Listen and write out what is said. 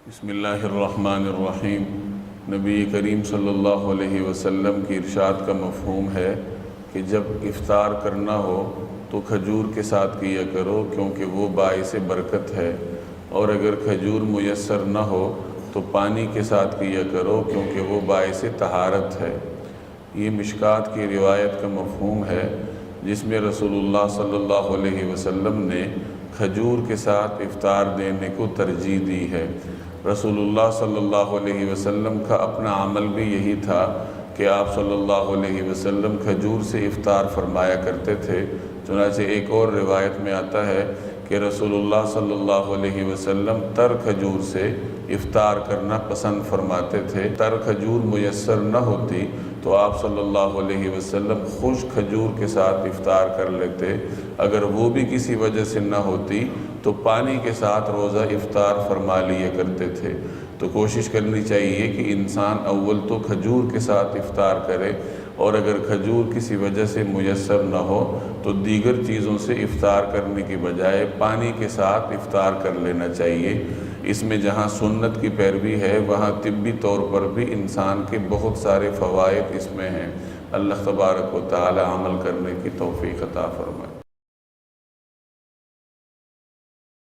بسم اللہ الرحمن الرحیم۔ نبی کریم صلی اللہ علیہ وسلم کی ارشاد کا مفہوم ہے کہ جب افطار کرنا ہو تو کھجور کے ساتھ کیا کرو کیونکہ وہ باعث برکت ہے، اور اگر کھجور میسر نہ ہو تو پانی کے ساتھ کیا کرو کیونکہ وہ باعث طہارت ہے۔ یہ مشکات کی روایت کا مفہوم ہے جس میں رسول اللہ صلی اللہ علیہ وسلم نے کھجور کے ساتھ افطار دینے کو ترجیح دی ہے۔ رسول اللہ صلی اللہ علیہ وسلم کا اپنا عمل بھی یہی تھا کہ آپ صلی اللہ علیہ وسلم کھجور سے افطار فرمایا کرتے تھے۔ چنانچہ ایک اور روایت میں آتا ہے کہ رسول اللہ صلی اللہ علیہ وسلم تر کھجور سے افطار کرنا پسند فرماتے تھے۔ تر کھجور میسر نہ ہوتی تو آپ صلی اللہ علیہ وسلم خشک کھجور کے ساتھ افطار کر لیتے، اگر وہ بھی کسی وجہ سے نہ ہوتی تو پانی کے ساتھ روزہ افطار فرما لیا کرتے تھے۔ تو کوشش کرنی چاہیے کہ انسان اول تو کھجور کے ساتھ افطار کرے، اور اگر کھجور کسی وجہ سے میسر نہ ہو تو دیگر چیزوں سے افطار کرنے کی بجائے پانی کے ساتھ افطار کر لینا چاہیے۔ اس میں جہاں سنت کی پیروی ہے وہاں طبی طور پر بھی انسان کے بہت سارے فوائد اس میں ہیں۔ اللہ تبارک و تعالی عمل کرنے کی توفیق عطا فرمائے۔